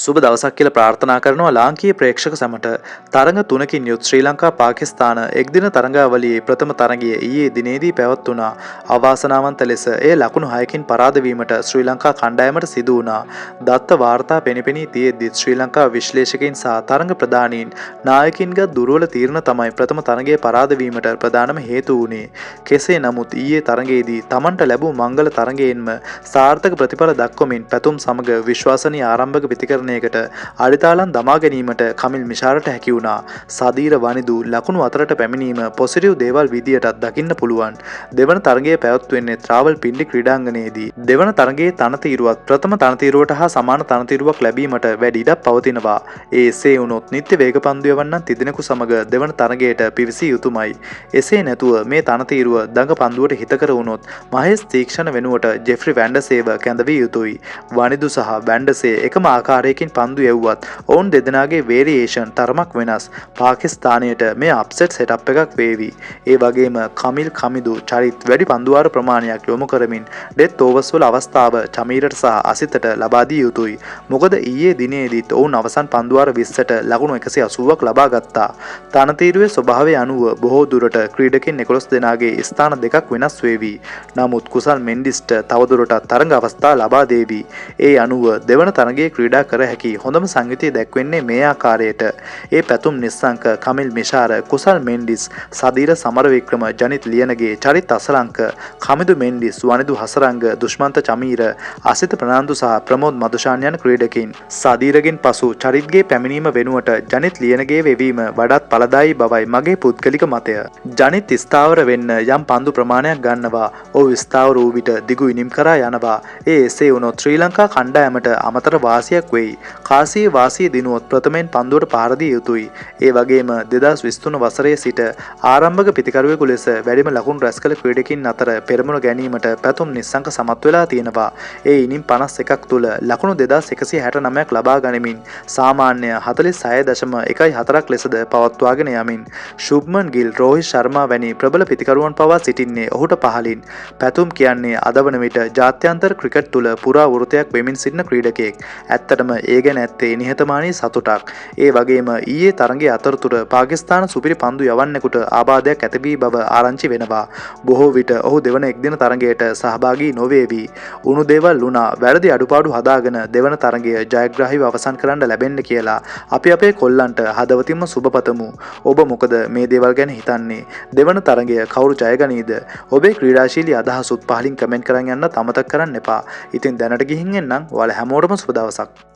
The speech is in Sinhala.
සුබ දවසක් කියලා ප්‍රාර්ථනා කරනවා ලාංකීය ප්‍රේක්ෂක සැමට. තරඟ තුනකින් යුත් ශ්‍රී ලංකා පාකිස්තාන එක්දින තරඟාවලියේ ප්‍රථම තරඟය ඊයේ දිනේදී පැවැත්වුණා. අවාසනාවන්ත ලෙස එය ලකුණු 6කින් පරාද වීමට ශ්‍රී ලංකා කණ්ඩායමට සිදු වුණා. දත්ත වාර්තා පෙනපෙනී තියෙද්දී ශ්‍රී ලංකා විශ්ලේෂකයින් සහ තරඟ ප්‍රධානීන් නායකින්ගත් දුර්වල තීරණ තමයි ප්‍රථම තරඟයේ පරාද වීමට ප්‍රධානම හේතු වුණේ. කෙසේ නමුත් ඊයේ තරඟයේදී Tamanට ලැබූ මංගල තරඟයෙන්ම සාර්ථක ප්‍රතිඵල දක්වමින් පැතුම් සමග විශ්වාසනීය ආරම්භක ප්‍රතිකරණයකට අඩිතාලම් දමා ගැනීමට කමිල් මිෂාරට හැකි වුණා. සදීර වනිදු ලකුණු අතරට පැමිණීම පොසිටිව් දේවල් විදියටත් දකින්න පුළුවන්. දෙවන තරගයේ පැවැත්වෙන්නේ ත්‍රාවල්පිණ්ඩි ක්‍රීඩාංගණයේදී. දෙවන තරගයේ තනතිරුවත් ප්‍රථම තනතිරුවට හා සමාන තනතිරුවක් ලැබීමට වැඩි ඉඩක් පවතිනවා. ඒ එසේ වුණොත් නිත්‍ය වේග පන්දු යවන්නන් තිදෙනෙකු සමග දෙවන තරගයට පිවිසිය යුතුමයි. එසේ නැතුව මේ තනතිරුව දඟ පන්දුවට හිතකර වුණොත් මහේස් තීක්ෂණ වෙනුවට ජෙෆ්රි වැන්ඩසේව කැඳවිය යුතුයි. වනිදු සහ වැන්ඩසේ එකම ආකාරයකින් පන්දු යවුවත් ඔවුන් දෙදෙනාගේ වේරියේෂන් තරමක් වෙනස්. පාකිස්තානයට මේ අප්සෙට් සෙටප් එකක් වේවි. ඒ වගේම කමිල් කමිදු චරිත් වැඩි පන්දුවාර ප්‍රමාණයක් යොමු කරමින් ඩෙත් ඕවර්ස් වල අවස්ථාව චමීරට සහ අසිතට ලබා දිය යුතුයි. මොකද ඊයේ දිනේදීත් ඔවුන් අවසන් පන්දුවාර 20ට ලකුණු 180ක් ලබා ගත්තා. තනතිරුවේ ස්වභාවය අනුව බොහෝ දුරට ක්‍රීඩකින් 11 දෙනාගේ ස්ථාන දෙකක් වෙනස් වේවි. නමුත් කුසල් මෙන්ඩිස්ට තවදුරටත් තරඟ අවස්ථා ලබා දේවි. ඒ අනුව දෙවන තරගයේ ක්‍රීඩා කර හැකි හොඳම සංයුතිය දැක්වෙන්නේ මේ ආකාරයට. ඒ පැතුම් නිස්සංක කමිල් මිෂාර, කුසල් මෙන්ඩිස්, සදීර සමරවික්‍රම, ජනිත් ලියනගේ, චරිත් අසලංක, කමිදු මෙන්ඩිස්, වනිදු හසරංග, දුෂ්මන්ත චමීර, අසිත ප්‍රනාන්දු සහ ප්‍රමෝද් මදුෂාන් යන ක්‍රීඩකින්. සදීරගෙන් පසු චරිත්ගේ පැමිණීම වෙනුවට ජනිත් ලියනගේ වෙවීම වඩාත් ඵලදායී බවයි මගේ පුද්ගලික මතය. ජනිත් ස්ථාවර වෙන්න යම් පන්දු ප්‍රමාණයක් ගන්නවා. ඔහු ස්ථාවර වූ විට දිගු ඉනිම් කරා යනවා. ඒ එසේ වුණොත් ශ්‍රී ලංකා කණ්ඩායමට අමතර වාසියක් වෙයි. කාසිය වාසිය දිනුවොත් ප්‍රථමයෙන් පන්දුවට පහර දිය යුතුයි. ඒ වගේම 2023 වසරේ සිට ආරම්භක පිතිකරුවෙකු ලෙස වැඩිම ලකුණු රැස් කළ ක්‍රීඩකින් අතර පෙරමුණ ගැනීමට පැතුම් නිස්සංක සමත් වෙලා තියෙනවා. ඒ ඉනිම් 51ක් තුල ලකුණු 2169ක් ලබා ගනිමින් සාමාන්‍ය 46.14ක් ලෙසද පවත්වාගෙන යමින් ශුභ්මන් ගිල්, රෝහිත් ශර්මා වැනි ප්‍රබල පිතිකරුවන් පවා සිටින්නේ ඔහුට පහලින්. පැතුම් කියන්නේ අද වන විට ජාත්‍යන්තර ක්‍රිකට් තුල පුරා වෘතයක් වෙමින් සිටින ක්‍රීඩකයෙක්. ඇත්තටම ඒ ගැන ඇත්තේ නිහතමානී සතුටක්. ඒ වගේම ඊයේ තරගයේ අතරතුර පාකිස්තාන සුපිරි පන්දු යවන්නෙකුට ආබාධයක් ඇති වී බව ආරංචි වෙනවා. බොහෝ විට ඔහු දෙවන එක්දින තරගයට සහභාගී නොවේවි. උණු දේවල් ලුණා වැරදි අඩුපාඩු හදාගෙන දෙවන තරගය ජයග්‍රාහීව අවසන් කරන්න ලැබෙන්න කියලා අපි අපේ කොල්ලන්ට හදවතින්ම සුබපතමු. ඔබ මොකද මේ දේවල් ගැන හිතන්නේ? දෙවන තරගය කවුරු ජයගනීද? ඔබේ ක්‍රීඩාශීලී අදහසුත් පහලින් කමෙන්ට් කරන් යන්නත් අමතක කරන්න එපා. ඉතින් දැනට ගිහින් එන්නම්. ඔයාලා හැමෝටම සුබ දවසක්.